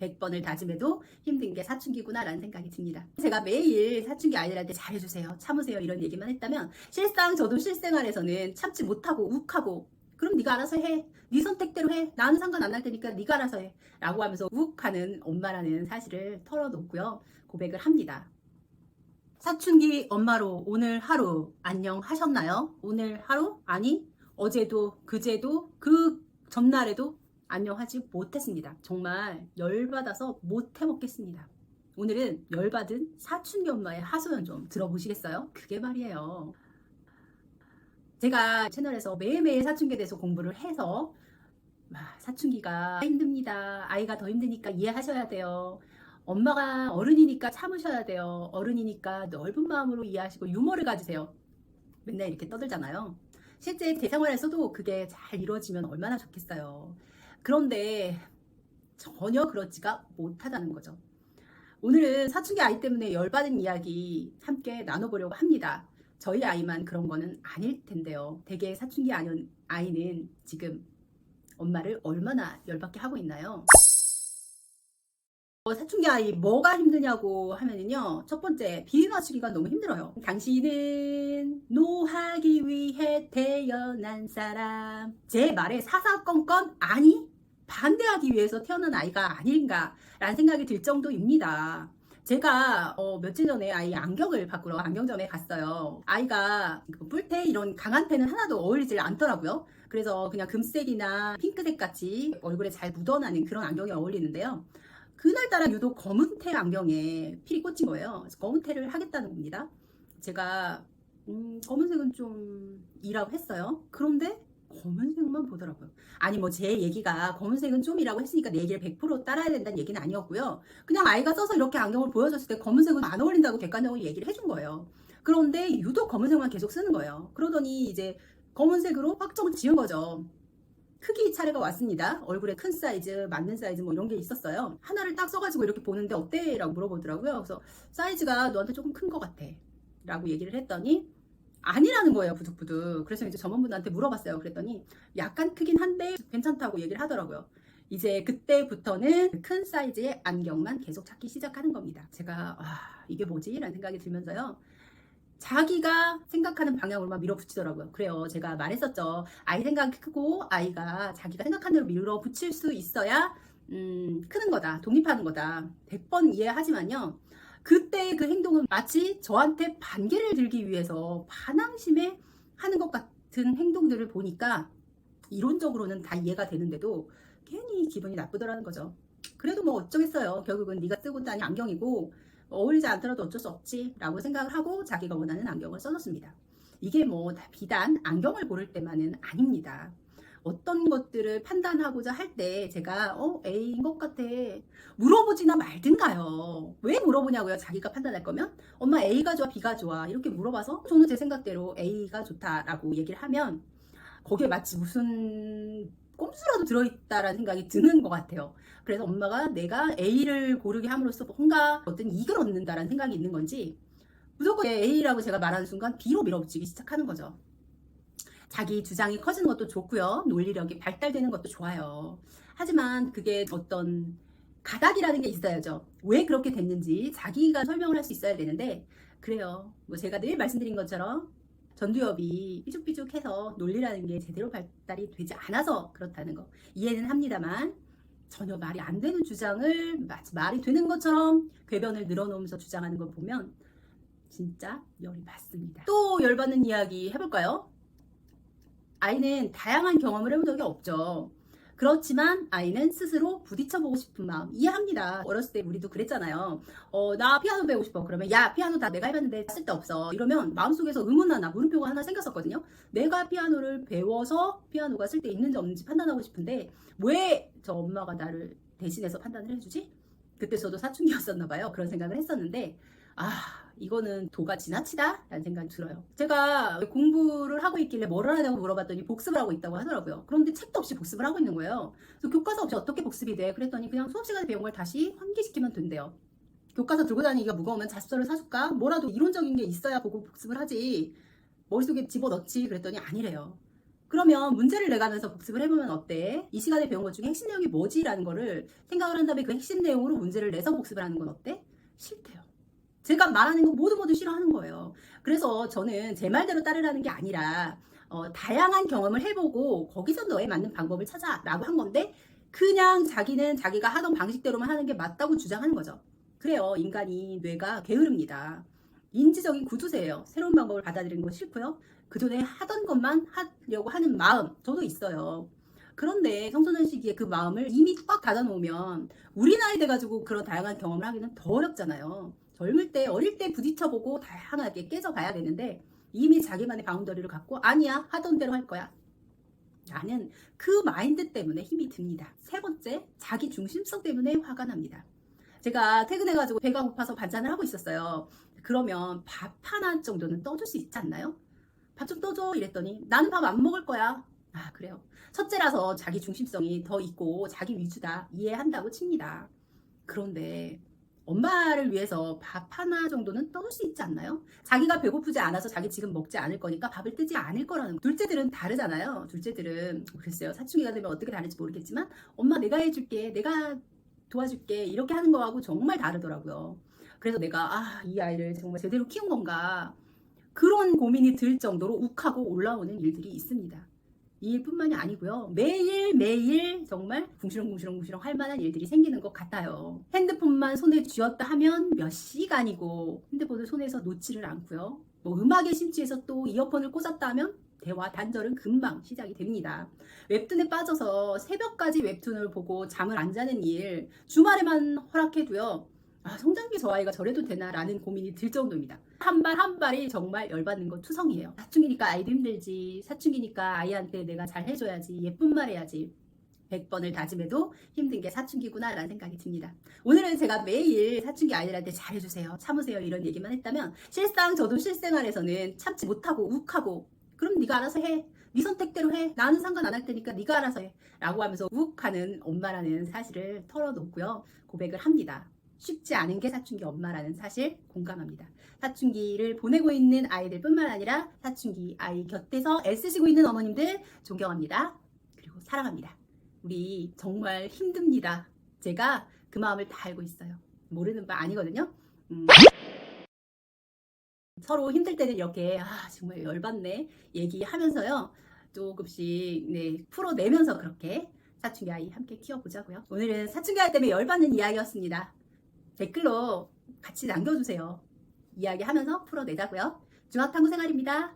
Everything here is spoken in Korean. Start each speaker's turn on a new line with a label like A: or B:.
A: 100번을 다짐해도 힘든 게 사춘기구나 라는 생각이 듭니다. 제가 매일 사춘기 아이들한테 잘해주세요, 참으세요 이런 얘기만 했다면 실상 저도 실생활에서는 참지 못하고 욱하고 그럼 네가 알아서 해, 네 선택대로 해, 나는 상관 안 할 테니까 네가 알아서 해 라고 하면서 욱하는 엄마라는 사실을 털어놓고요, 고백을 합니다. 사춘기 엄마로 오늘 하루 안녕하셨나요? 오늘 하루? 아니 어제도 그제도 그 전날에도 안녕하지 못했습니다. 정말 열받아서 못 해먹겠습니다. 오늘은 열받은 사춘기 엄마의 하소연 좀 들어보시겠어요? 그게 말이에요, 제가 채널에서 매일매일 사춘기에 대해서 공부를 해서 사춘기가 힘듭니다, 아이가 더 힘드니까 이해하셔야 돼요, 엄마가 어른이니까 참으셔야 돼요, 어른이니까 넓은 마음으로 이해하시고 유머를 가지세요, 맨날 이렇게 떠들잖아요. 실제 제 생활에서도 그게 잘 이루어지면 얼마나 좋겠어요. 그런데 전혀 그렇지가 못하다는 거죠. 오늘은 사춘기 아이 때문에 열받은 이야기 함께 나눠보려고 합니다. 저희 아이만 그런 거는 아닐 텐데요. 대개 사춘기 아이는 지금 엄마를 얼마나 열받게 하고 있나요? 사춘기 아이 뭐가 힘드냐고 하면은요, 첫 번째, 비위 맞추기가 너무 힘들어요. 당신은 노하기 위해 태어난 사람, 제 말에 사사건건 아니 반대하기 위해서 태어난 아이가 아닌가 라는 생각이 들 정도입니다. 제가 며칠 전에 아이 안경을 바꾸러 안경점에 갔어요. 아이가 뿔테 이런 강한 펜은 하나도 어울리질 않더라고요. 그래서 그냥 금색이나 핑크색 같이 얼굴에 잘 묻어나는 그런 안경이 어울리는데요, 그날따라 유독 검은 테 안경에 필이 꽂힌 거예요. 그래서 검은 테를 하겠다는 겁니다. 제가 검은색은 좀 이라고 했어요. 그런데 검은색만 보더라고요. 아니 뭐 제 얘기가 검은색은 좀이라고 했으니까 내 얘기를 100% 따라야 된다는 얘기는 아니었고요. 그냥 아이가 써서 이렇게 안경을 보여줬을 때 검은색은 안 어울린다고 객관적으로 얘기를 해준 거예요. 그런데 유독 검은색만 계속 쓰는 거예요. 그러더니 이제 검은색으로 확정을 지은 거죠. 크기 차례가 왔습니다. 얼굴에 큰 사이즈, 맞는 사이즈 뭐 이런 게 있었어요. 하나를 딱 써가지고 이렇게 보는데 어때? 라고 물어보더라고요. 그래서 사이즈가 너한테 조금 큰 것 같아 라고 얘기를 했더니 아니라는 거예요, 부득부득. 그래서 이제 점원분한테 물어봤어요. 그랬더니 약간 크긴 한데 괜찮다고 얘기를 하더라고요. 이제 그때부터는 큰 사이즈의 안경만 계속 찾기 시작하는 겁니다. 제가 이게 뭐지? 라는 생각이 들면서요, 자기가 생각하는 방향으로만 밀어붙이더라고요. 그래요, 제가 말했었죠. 아이 생각이 크고 아이가 자기가 생각하는 대로 밀어붙일 수 있어야 크는 거다, 독립하는 거다 100번 이해하지만요, 그때 그 행동은 마치 저한테 반개를 들기 위해서 반항심에 하는 것 같은 행동들을 보니까 이론적으로는 다 이해가 되는데도 괜히 기분이 나쁘더라는 거죠. 그래도 뭐 어쩌겠어요, 결국은 네가 쓰고 다니 안경이고 어울리지 않더라도 어쩔 수 없지 라고 생각을 하고 자기가 원하는 안경을 써줬습니다. 이게 뭐 다 비단 안경을 고를 때만은 아닙니다. 어떤 것들을 판단하고자 할 때 제가 A인 것 같아 물어보지나 말든가요. 왜 물어보냐고요? 자기가 판단할 거면 엄마 A가 좋아 B가 좋아 이렇게 물어봐서 저는 제 생각대로 A가 좋다라고 얘기를 하면 거기에 마치 무슨 꼼수라도 들어있다라는 생각이 드는 것 같아요. 그래서 엄마가 내가 A를 고르게 함으로써 뭔가 어떤 이익을 얻는다라는 생각이 있는 건지 무조건 A라고 제가 말하는 순간 B로 밀어붙이기 시작하는 거죠. 자기 주장이 커지는 것도 좋고요, 논리력이 발달되는 것도 좋아요. 하지만 그게 어떤 가닥이라는 게 있어야죠. 왜 그렇게 됐는지 자기가 설명을 할 수 있어야 되는데, 그래요, 뭐 제가 늘 말씀드린 것처럼 전두엽이 삐죽삐죽해서 논리라는 게 제대로 발달이 되지 않아서 그렇다는 거 이해는 합니다만, 전혀 말이 안 되는 주장을 마치 말이 되는 것처럼 궤변을 늘어놓으면서 주장하는 걸 보면 진짜 열이 받습니다. 또 열받는 이야기 해볼까요? 아이는 다양한 경험을 해본 적이 없죠. 그렇지만 아이는 스스로 부딪혀보고 싶은 마음 이해합니다. 어렸을 때 우리도 그랬잖아요. 나 피아노 배우고 싶어. 그러면 야, 피아노 다 내가 해봤는데 쓸데없어. 이러면 마음속에서 의문 하나, 물음표가 하나 생겼었거든요. 내가 피아노를 배워서 피아노가 쓸데 있는지 없는지 판단하고 싶은데 왜 저 엄마가 나를 대신해서 판단을 해주지? 그때 저도 사춘기였었나 봐요. 그런 생각을 했었는데 이거는 도가 지나치다 라는 생각이 들어요. 제가 공부를 하고 있길래 뭘 하냐고 물어봤더니 복습을 하고 있다고 하더라고요. 그런데 책도 없이 복습을 하고 있는 거예요. 그래서 교과서 없이 어떻게 복습이 돼? 그랬더니 그냥 수업 시간에 배운 걸 다시 환기시키면 된대요. 교과서 들고 다니기가 무거우면 자습서를 사줄까? 뭐라도 이론적인 게 있어야 보고 복습을 하지 머릿속에 집어넣지. 그랬더니 아니래요. 그러면 문제를 내가면서 복습을 해보면 어때? 이 시간에 배운 것 중에 핵심 내용이 뭐지? 라는 거를 생각을 한 다음에 그 핵심 내용으로 문제를 내서 복습을 하는 건 어때? 싫대요. 제가 말하는 거 모두 싫어하는 거예요. 그래서 저는 제 말대로 따르라는 게 아니라 다양한 경험을 해보고 거기서 너에 맞는 방법을 찾아라고 한 건데 그냥 자기는 자기가 하던 방식대로만 하는 게 맞다고 주장하는 거죠. 그래요. 인간이 뇌가 게으릅니다. 인지적인 구두쇠예요. 새로운 방법을 받아들이는 거 싫고요. 그전에 하던 것만 하려고 하는 마음 저도 있어요. 그런데 청소년 시기에 그 마음을 이미 꽉 닫아놓으면 우리 나이 돼가지고 그런 다양한 경험을 하기는 더 어렵잖아요. 젊을 때 어릴 때 부딪혀보고 다양하게 깨져가야 되는데 이미 자기만의 바운더리를 갖고 아니야 하던 대로 할 거야. 나는 그 마인드 때문에 힘이 듭니다. 세 번째, 자기 중심성 때문에 화가 납니다. 제가 퇴근해가지고 배가 고파서 반찬을 하고 있었어요. 그러면 밥 하나 정도는 떠줄 수 있지 않나요? 밥 좀 떠줘 이랬더니 나는 밥 안 먹을 거야. 아 그래요. 첫째라서 자기 중심성이 더 있고 자기 위주다 이해한다고 칩니다. 그런데 엄마를 위해서 밥 하나 정도는 떠올 수 있지 않나요? 자기가 배고프지 않아서 자기 지금 먹지 않을 거니까 밥을 뜨지 않을 거라는. 둘째들은 다르잖아요. 둘째들은 글쎄요 사춘기가 되면 어떻게 다를지 모르겠지만 엄마 내가 해줄게 내가 도와줄게 이렇게 하는 거하고 정말 다르더라고요. 그래서 내가 이 아이를 정말 제대로 키운 건가 그런 고민이 들 정도로 욱하고 올라오는 일들이 있습니다. 이 일뿐만이 아니고요. 매일매일 정말 궁시렁궁시렁 할 만한 일들이 생기는 것 같아요. 핸드폰만 손에 쥐었다 하면 몇 시간이고 핸드폰을 손에서 놓지를 않고요. 뭐 음악에 심취해서 또 이어폰을 꽂았다 하면 대화 단절은 금방 시작이 됩니다. 웹툰에 빠져서 새벽까지 웹툰을 보고 잠을 안 자는 일 주말에만 허락해도요. 성장기 저 아이가 저래도 되나 라는 고민이 들 정도입니다. 한 발 한 발이 정말 열받는 건 투성이에요. 사춘기니까 아이도 힘들지 사춘기니까 아이한테 내가 잘 해줘야지 예쁜 말 해야지 100번을 다짐해도 힘든 게 사춘기구나 라는 생각이 듭니다. 오늘은 제가 매일 사춘기 아이들한테 잘해주세요 참으세요 이런 얘기만 했다면 실상 저도 실생활에서는 참지 못하고 욱하고 그럼 네가 알아서 해 네 선택대로 해 나는 상관 안 할 테니까 네가 알아서 해 라고 하면서 욱하는 엄마라는 사실을 털어놓고요 고백을 합니다. 쉽지 않은 게 사춘기 엄마라는 사실 공감합니다. 사춘기를 보내고 있는 아이들 뿐만 아니라 사춘기 아이 곁에서 애쓰시고 있는 어머님들 존경합니다. 그리고 사랑합니다. 우리 정말 힘듭니다. 제가 그 마음을 다 알고 있어요. 모르는 바 아니거든요. 서로 힘들 때는 이렇게 정말 열받네 얘기하면서요. 조금씩 풀어내면서 그렇게 사춘기 아이 함께 키워보자고요. 오늘은 사춘기 아이 때문에 열받는 이야기였습니다. 댓글로 같이 남겨주세요. 이야기하면서 풀어내자고요. 중학탐구 생활입니다.